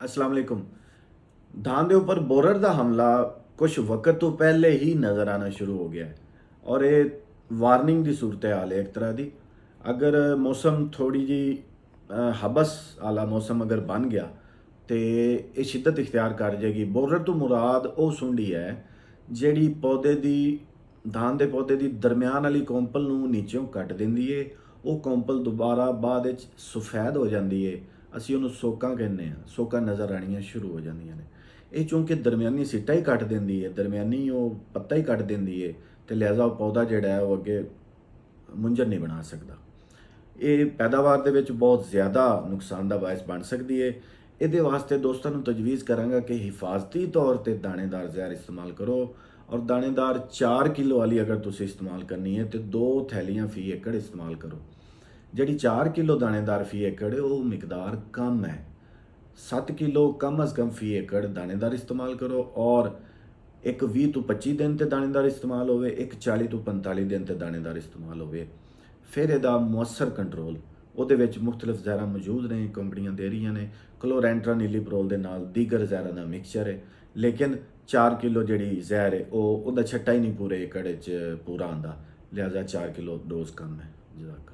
अस्सलाम वालेकुम। धान ਦੇ ਉੱਪਰ ਬੋਰਰ ਦਾ ਹਮਲਾ ਕੁਝ ਵਕਤ ਤੋਂ ਪਹਿਲੇ ਹੀ ਨਜ਼ਰ ਆਣਾ ਸ਼ੁਰੂ ਹੋ ਗਿਆ ਹੈ ਔਰ ਇਹ ਵਾਰਨਿੰਗ ਦੀ ਸੂਰਤ ਹਾਲ ਹੈ ਇੱਕ ਤਰ੍ਹਾਂ ਦੀ। ਅਗਰ ਮੌਸਮ ਥੋੜੀ ਜੀ ਹਬਸ ਵਾਲਾ ਮੌਸਮ ਅਗਰ ਬਣ ਗਿਆ ਤੇ ਇਹ ਸ਼ਿੱਦਤ ਇਖਤਿਆਰ ਕਰ ਜਾਏਗੀ। ਬੋਰਰ ਤੋਂ ਮੁਰਾਦ ਉਹ ਸੁੰਡੀ ਹੈ ਜਿਹੜੀ ਪੌਦੇ ਦੀ धान ਦੇ ਪੌਦੇ ਦੀ ਦਰਮਿਆਨ ਵਾਲੀ ਕੰਪਲ ਨੂੰ ਨੀਚੋਂ ਕੱਟ ਦਿੰਦੀ ਏ। ਉਹ ਕੰਪਲ ਦੁਬਾਰਾ ਬਾਅਦ ਵਿੱਚ ਸਫੈਦ ਹੋ ਜਾਂਦੀ ਏ। ਅਸੀਂ ਉਹਨੂੰ ਸੋਕਾਂ ਕਹਿੰਦੇ ਆ। ਸੋਕਾਂ ਨਜ਼ਰ ਆਣੀਆਂ ਸ਼ੁਰੂ ਹੋ ਜਾਂਦੀਆਂ ਨੇ। ਇਹ ਚੂੰਕਿ ਦਰਮਿਆਨੀ ਸਿੱਟਾ ਹੀ ਕੱਟ ਦਿੰਦੀ ਏ, ਦਰਮਿਆਨੀ ਉਹ ਪੱਤਾ ਹੀ ਕੱਟ ਦਿੰਦੀ ਏ ਤੇ ਲਿਹਾਜ਼ਾ ਉਹ ਪੌਦਾ ਜਿਹੜਾ ਹੈ ਉਹ ਅੱਗੇ ਮੁੰਜਰ ਨਹੀਂ ਬਣਾ ਸਕਦਾ। ਇਹ ਪੈਦਾਵਾਰ ਦੇ ਵਿੱਚ ਬਹੁਤ ਜ਼ਿਆਦਾ ਨੁਕਸਾਨ ਦਾ ਬਾਇਸ ਬਣ ਸਕਦੀ ਏ। ਇਹਦੇ ਵਾਸਤੇ ਦੋਸਤਾਂ ਨੂੰ ਤਜਵੀਜ਼ ਕਰਾਂਗਾ ਕਿ ਹਿਫਾਜ਼ਤੀ ਤੌਰ ਤੇ ਦਾਣੇਦਾਰ ਜ਼ਹਿਰ ਇਸਤੇਮਾਲ ਕਰੋ ਔਰ ਦਾਣੇਦਾਰ 4 ਕਿਲੋ ਵਾਲੀ ਅਗਰ ਤੁਸੀਂ ਇਸਤੇਮਾਲ ਕਰਨੀ ਹੈ ਤੇ 2 ਥੈਲੀਆਂ ਫੀ ਏਕੜ ਇਸਤੇਮਾਲ ਕਰੋ। ਜਿਹੜੀ 4 ਕਿਲੋ ਦਾਣੇਦਾਰ ਫੀ ਏਕੜ ਉਹ ਮਿਕਦਾਰ ਕਮ ਹੈ। 7 ਕਿਲੋ ਕਮ ਅਜ਼ ਕਮ ਫੀ ਏਕੜ ਦਾਣੇਦਾਰ ਇਸਤੇਮਾਲ ਕਰੋ ਔਰ ਇੱਕ 20 ਤੋਂ 25 ਦਿਨ ਤੇ ਦਾਣੇਦਾਰ ਇਸਤੇਮਾਲ ਹੋਵੇ, ਇੱਕ 40 ਤੋਂ 45 ਦਿਨ ਤੇ ਦਾਣੇਦਾਰ ਇਸਤੇਮਾਲ ਹੋਵੇ। ਫਿਰ ਇਹਦਾ ਮੁਅੱਸਰ ਕੰਟਰੋਲ ਉਹਦੇ ਵਿੱਚ ਮੁਖਤਲਿਫ ਜ਼ਹਿਰਾਂ ਮੌਜੂਦ ਨੇ, ਕੰਪਨੀਆਂ ਦੇ ਰਹੀਆਂ ਨੇ। ਕਲੋਰੈਂਟਰਾ ਨੀਲੀਪਰੋਲ ਦੇ ਨਾਲ ਦੀਗਰ ਜ਼ਹਿਰਾਂ ਦਾ ਮਿਕਸਚਰ ਹੈ, ਲੇਕਿਨ 4 ਕਿਲੋ ਜਿਹੜੀ ਜ਼ਹਿਰ ਹੈ ਉਹਦਾ ਛੱਟਾ ਹੀ ਨਹੀਂ ਪੂਰੇ ਏਕੜ 'ਚ ਪੂਰਾ ਆਉਂਦਾ, ਲਿਹਾਜ਼ਾ 4 ਕਿਲੋ ਡੋਜ਼ ਕਮ ਹੈ। ਜਜ਼ਾਕ